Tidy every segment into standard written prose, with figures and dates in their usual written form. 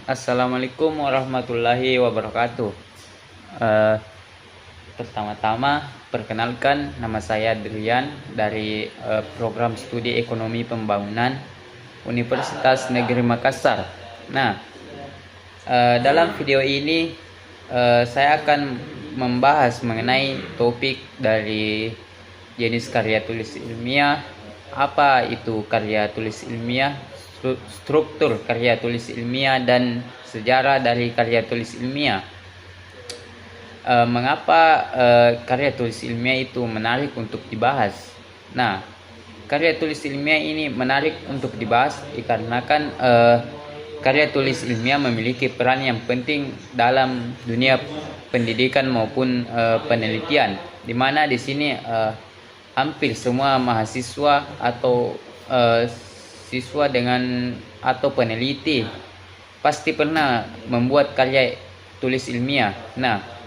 Assalamualaikum warahmatullahi wabarakatuh. Eh, Pertama-tama, perkenalkan nama saya Drian dari program studi ekonomi pembangunan Universitas Negeri Makassar. Nah, dalam video ini saya akan membahas mengenai topik dari jenis karya tulis ilmiah, apa itu karya tulis ilmiah, struktur karya tulis ilmiah, dan sejarah dari karya tulis ilmiah. Mengapa karya tulis ilmiah itu menarik untuk dibahas? Nah, karya tulis ilmiah ini menarik untuk dibahas dikarenakan karya tulis ilmiah memiliki peran yang penting dalam dunia pendidikan maupun penelitian, di mana di sini hampir semua mahasiswa atau siswa dengan atau peneliti pasti pernah membuat karya tulis ilmiah. Nah,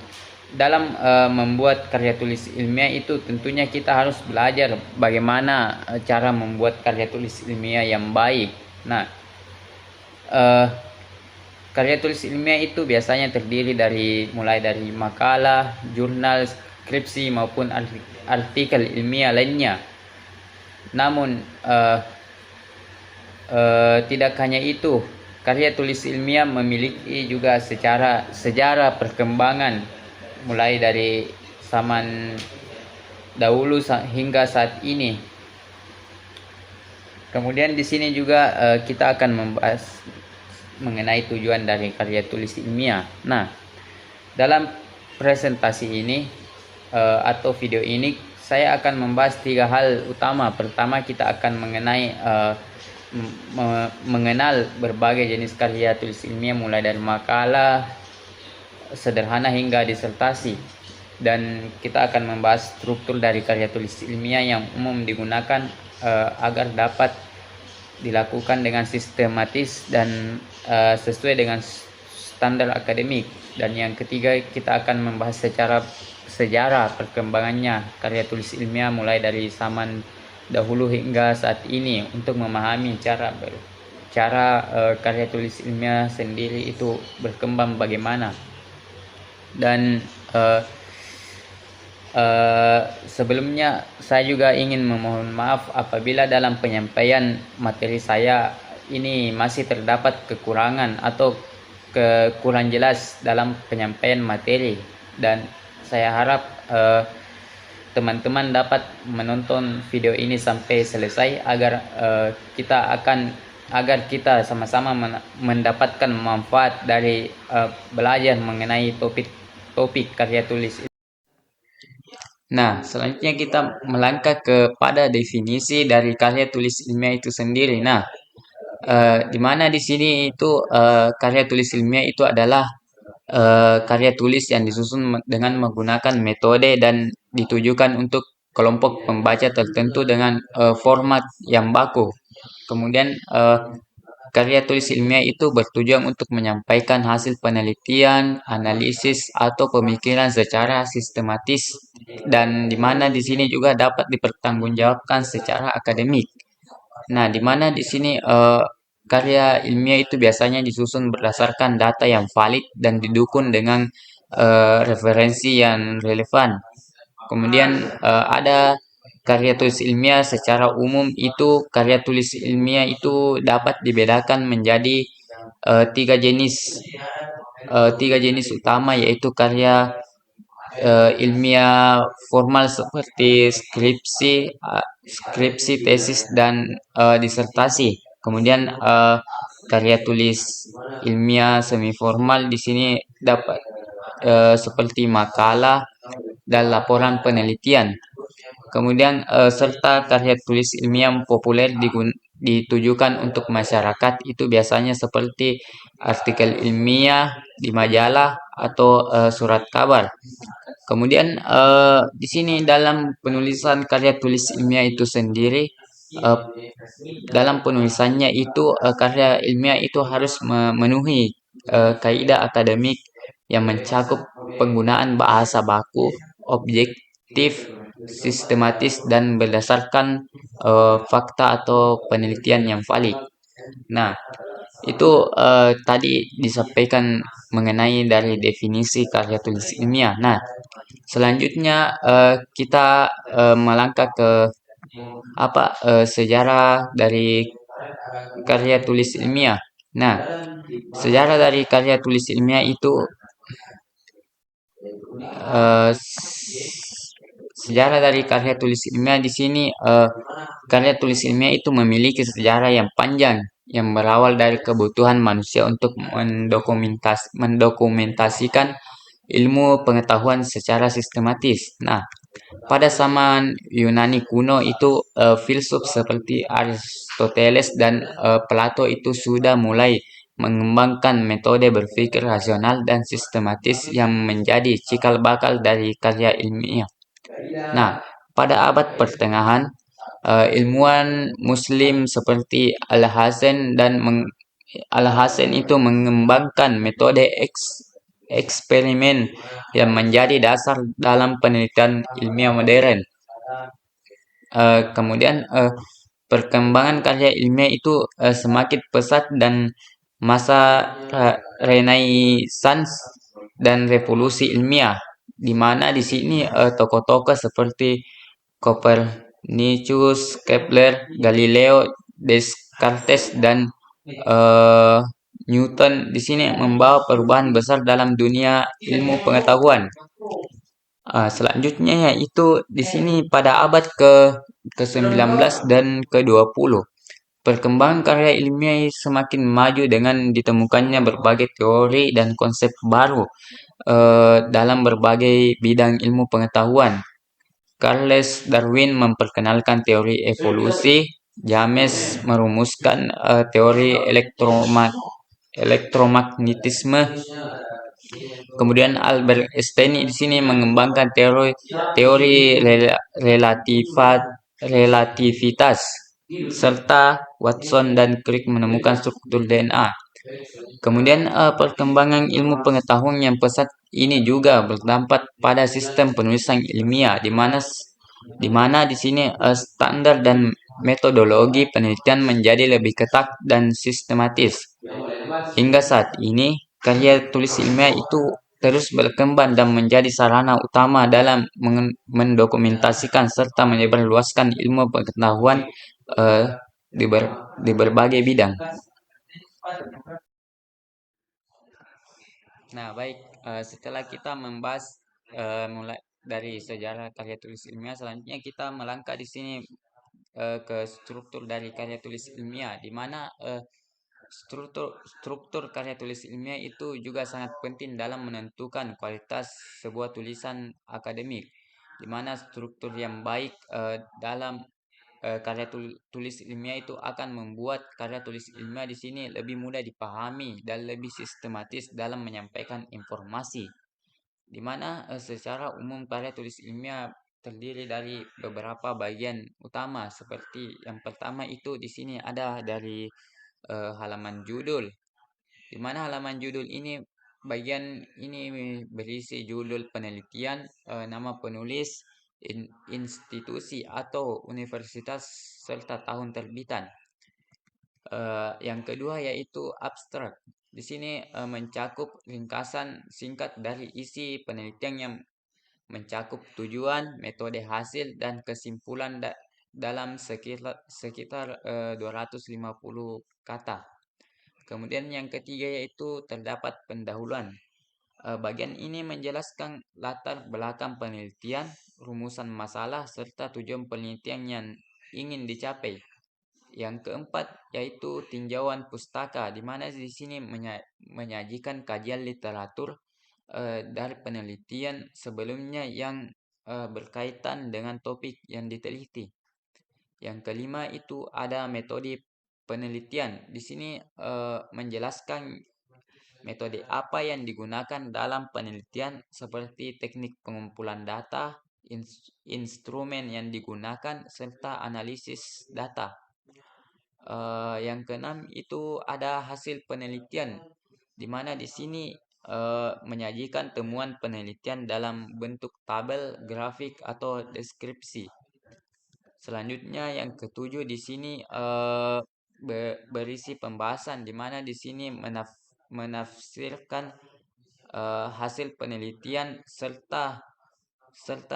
dalam membuat karya tulis ilmiah itu tentunya kita harus belajar bagaimana cara membuat karya tulis ilmiah yang baik. Nah, uh, karya tulis ilmiah itu biasanya terdiri dari mulai dari makalah, jurnal, skripsi maupun artikel ilmiah lainnya. Namun tidak hanya itu, karya tulis ilmiah memiliki juga sejarah perkembangan mulai dari zaman dahulu hingga saat ini. Kemudian di sini juga kita akan membahas mengenai tujuan dari karya tulis ilmiah. Nah, dalam presentasi ini atau video ini saya akan membahas 3 hal utama. Pertama, kita akan mengenal berbagai jenis karya tulis ilmiah mulai dari makalah sederhana hingga disertasi, dan kita akan membahas struktur dari karya tulis ilmiah yang umum digunakan agar dapat dilakukan dengan sistematis dan sesuai dengan standar akademik. Dan yang ketiga, kita akan membahas sejarah perkembangannya karya tulis ilmiah mulai dari zaman dahulu hingga saat ini, untuk memahami cara karya tulis ilmiah sendiri itu berkembang bagaimana. Dan sebelumnya saya juga ingin memohon maaf apabila dalam penyampaian materi saya ini masih terdapat kekurangan atau kurang jelas dalam penyampaian materi, dan saya harap teman-teman dapat menonton video ini sampai selesai agar kita sama-sama mendapatkan manfaat dari belajar mengenai topik karya tulis. Nah, selanjutnya kita melangkah kepada definisi dari karya tulis ilmiah itu sendiri. Nah, di mana di sini itu karya tulis ilmiah itu adalah karya tulis yang disusun dengan menggunakan metode dan ditujukan untuk kelompok pembaca tertentu dengan format yang baku. Kemudian karya tulis ilmiah itu bertujuan untuk menyampaikan hasil penelitian, analisis, atau pemikiran secara sistematis, dan di mana di sini juga dapat dipertanggungjawabkan secara akademik. Nah, di mana di sini karya ilmiah itu biasanya disusun berdasarkan data yang valid dan didukung dengan referensi yang relevan. Kemudian ada karya tulis ilmiah secara umum. Itu karya tulis ilmiah itu dapat dibedakan menjadi tiga jenis utama, yaitu karya ilmiah formal seperti skripsi, tesis, dan disertasi. Kemudian karya tulis ilmiah semi formal di sini dapat seperti makalah dan laporan penelitian. Kemudian serta karya tulis ilmiah populer ditujukan untuk masyarakat, itu biasanya seperti artikel ilmiah di majalah atau surat kabar. Kemudian di sini dalam penulisan karya tulis ilmiah itu sendiri, eh, dalam penulisannya itu karya ilmiah itu harus memenuhi kaidah akademik yang mencakup penggunaan bahasa baku, objektif, sistematis, dan berdasarkan fakta atau penelitian yang valid. Nah, Itu tadi disampaikan mengenai dari definisi karya tulis ilmiah. Nah, selanjutnya kita melangkah ke sejarah dari karya tulis ilmiah. Nah, sejarah dari karya tulis ilmiah itu eh, sejarah dari karya tulis ilmiah di sini karya tulis ilmiah itu memiliki sejarah yang panjang yang berawal dari kebutuhan manusia untuk mendokumentasikan ilmu pengetahuan secara sistematis. Nah, pada zaman Yunani kuno itu filsuf seperti Aristoteles dan Plato itu sudah mulai mengembangkan metode berpikir rasional dan sistematis yang menjadi cikal bakal dari karya ilmiah. Nah, pada abad pertengahan, ilmuwan Muslim seperti Al-Hasan itu mengembangkan metode eksperimen yang menjadi dasar dalam penelitian ilmiah modern. Kemudian perkembangan karya ilmiah itu semakin pesat dan masa Renaissance dan revolusi ilmiah, di mana di sini tokoh-tokoh seperti Copernicus, Kepler, Galileo, Descartes, dan eh, Newton di sini membawa perubahan besar dalam dunia ilmu pengetahuan. Selanjutnya yaitu di sini pada abad ke-19 dan ke-20. Perkembangan karya ilmiah semakin maju dengan ditemukannya berbagai teori dan konsep baru dalam berbagai bidang ilmu pengetahuan. Charles Darwin memperkenalkan teori evolusi, James merumuskan teori elektromagnetisme. Kemudian Albert Einstein di sini mengembangkan teori teori relativitas, serta Watson dan Crick menemukan struktur DNA. Kemudian perkembangan ilmu pengetahuan yang pesat ini juga berdampak pada sistem penulisan ilmiah, di mana di sini standar dan metodologi penelitian menjadi lebih ketat dan sistematis. Hingga saat ini, karya tulis ilmiah itu terus berkembang dan menjadi sarana utama dalam mendokumentasikan serta menyebarluaskan ilmu pengetahuan eh, di berbagai bidang. Nah, baik, setelah kita membahas mulai dari sejarah karya tulis ilmiah, selanjutnya kita melangkah di sini ke struktur dari karya tulis ilmiah, di mana struktur struktur karya tulis ilmiah itu juga sangat penting dalam menentukan kualitas sebuah tulisan akademik, di mana struktur yang baik dalam karya tulis ilmiah itu akan membuat karya tulis ilmiah di sini lebih mudah dipahami dan lebih sistematis dalam menyampaikan informasi. Di mana secara umum karya tulis ilmiah terdiri dari beberapa bagian utama, seperti yang pertama itu di sini ada dari halaman judul, di mana halaman judul ini bagian ini berisi judul penelitian, nama penulis, institusi atau universitas serta tahun terbitan. Yang kedua yaitu abstrak. Di sini mencakup ringkasan singkat dari isi penelitian yang mencakup tujuan, metode hasil, dan kesimpulan dalam sekitar 250 kata. Kemudian yang ketiga yaitu terdapat pendahuluan. Bagian ini menjelaskan latar belakang penelitian, rumusan masalah, serta tujuan penelitian yang ingin dicapai. Yang keempat yaitu tinjauan pustaka, di mana di sini menyajikan kajian literatur dari penelitian sebelumnya yang berkaitan dengan topik yang diteliti. Yang kelima itu ada metode penelitian. Di sini menjelaskan metode apa yang digunakan dalam penelitian seperti teknik pengumpulan data, instrumen yang digunakan, serta analisis data. Yang keenam itu ada hasil penelitian, di mana di sini menyajikan temuan penelitian dalam bentuk tabel, grafik, atau deskripsi. Selanjutnya yang ketujuh di sini berisi pembahasan di mana di sini menafsirkan hasil penelitian serta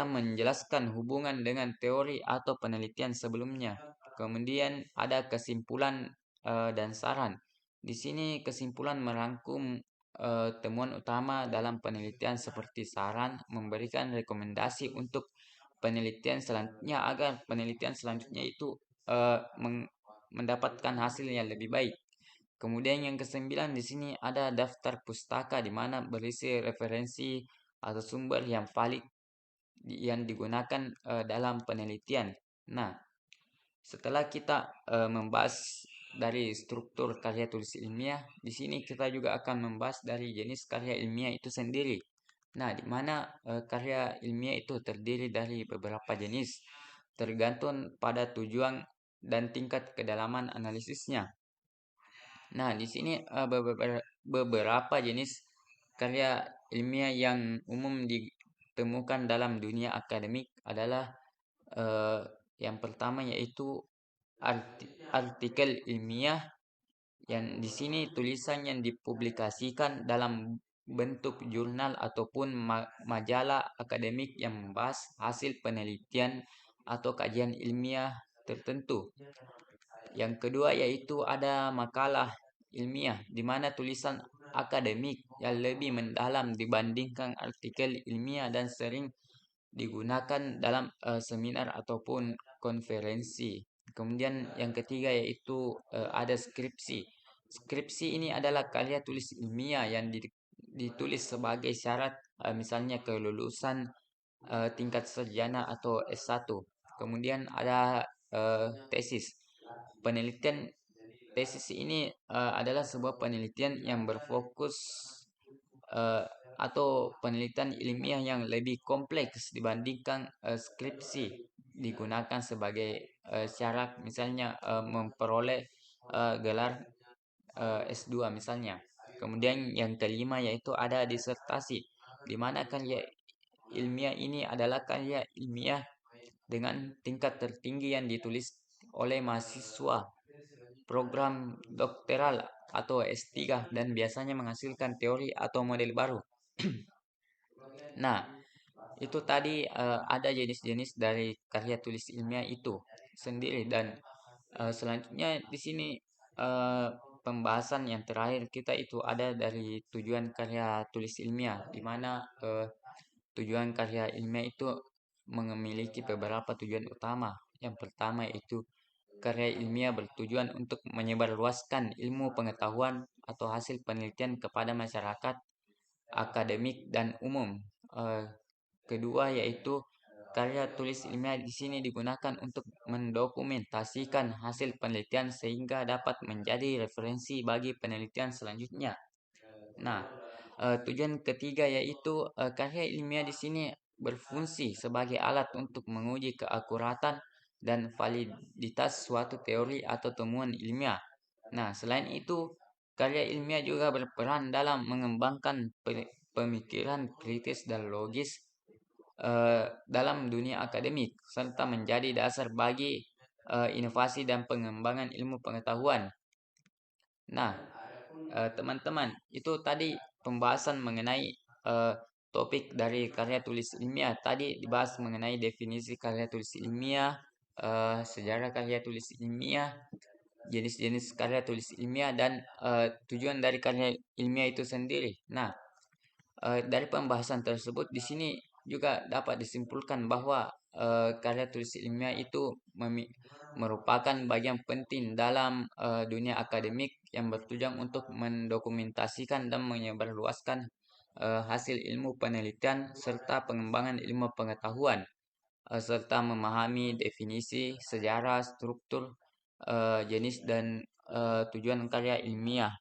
menjelaskan hubungan dengan teori atau penelitian sebelumnya. Kemudian ada kesimpulan dan saran. Di sini kesimpulan merangkum temuan utama dalam penelitian seperti saran, memberikan rekomendasi untuk penelitian selanjutnya agar penelitian selanjutnya itu mendapatkan hasil yang lebih baik. Kemudian yang kesembilan di sini ada daftar pustaka di mana berisi referensi atau sumber yang valid yang digunakan dalam penelitian. Nah, setelah kita membahas dari struktur karya tulis ilmiah, di sini kita juga akan membahas dari jenis karya ilmiah itu sendiri. Nah, di mana karya ilmiah itu terdiri dari beberapa jenis, tergantung pada tujuan dan tingkat kedalaman analisisnya. Nah, di sini beberapa jenis karya ilmiah yang umum ditemukan dalam dunia akademik adalah yang pertama yaitu artikel ilmiah, yang di sini tulisan yang dipublikasikan dalam bentuk jurnal ataupun majalah akademik yang membahas hasil penelitian atau kajian ilmiah tertentu. Yang kedua yaitu ada makalah ilmiah, di mana tulisan akademik yang lebih mendalam dibandingkan artikel ilmiah dan sering digunakan dalam seminar ataupun konferensi. Kemudian yang ketiga yaitu ada skripsi. Skripsi ini adalah karya tulis ilmiah yang ditulis sebagai syarat misalnya kelulusan tingkat sarjana atau S1. Kemudian ada tesis. Penelitian tesis ini adalah sebuah penelitian yang berfokus eh, atau penelitian ilmiah yang lebih kompleks dibandingkan skripsi, digunakan sebagai syarat misalnya memperoleh gelar S2 misalnya. Kemudian yang kelima yaitu ada disertasi, di mana karya ilmiah ini adalah karya ilmiah dengan tingkat tertinggi yang ditulis oleh mahasiswa program doktoral atau S3 dan biasanya menghasilkan teori atau model baru. Nah, itu tadi ada jenis-jenis dari karya tulis ilmiah itu sendiri, dan selanjutnya di sini eh, pembahasan yang terakhir kita itu ada dari tujuan karya tulis ilmiah, di mana tujuan karya ilmiah itu memiliki beberapa tujuan utama. Yang pertama yaitu karya ilmiah bertujuan untuk menyebarluaskan ilmu pengetahuan atau hasil penelitian kepada masyarakat, akademik, dan umum. Eh, Kedua yaitu karya tulis ilmiah di sini digunakan untuk mendokumentasikan hasil penelitian sehingga dapat menjadi referensi bagi penelitian selanjutnya. Nah, tujuan ketiga yaitu karya ilmiah di sini berfungsi sebagai alat untuk menguji keakuratan dan validitas suatu teori atau temuan ilmiah. Nah, selain itu, karya ilmiah juga berperan dalam mengembangkan pemikiran kritis dan logis dalam dunia akademik, serta menjadi dasar bagi inovasi dan pengembangan ilmu pengetahuan. Nah, teman-teman, itu tadi pembahasan mengenai eh, topik dari karya tulis ilmiah. Tadi dibahas mengenai definisi karya tulis ilmiah, sejarah karya tulis ilmiah, jenis-jenis karya tulis ilmiah, dan tujuan dari karya ilmiah itu sendiri. Nah, dari pembahasan tersebut di sini juga dapat disimpulkan bahwa karya tulis ilmiah itu merupakan bagian penting dalam dunia akademik yang bertujuan untuk mendokumentasikan dan menyebarluaskan hasil ilmu penelitian serta pengembangan ilmu pengetahuan, serta memahami definisi, sejarah, struktur, jenis, dan tujuan karya ilmiah,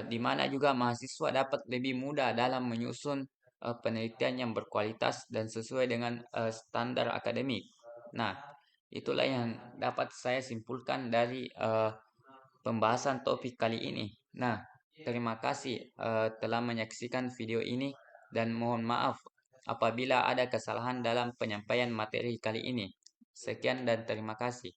di mana juga mahasiswa dapat lebih mudah dalam menyusun penelitian yang berkualitas dan sesuai dengan standar akademik. Nah, itulah yang dapat saya simpulkan dari pembahasan topik kali ini. Nah, terima kasih telah menyaksikan video ini, dan mohon maaf apabila ada kesalahan dalam penyampaian materi kali ini. Sekian dan terima kasih.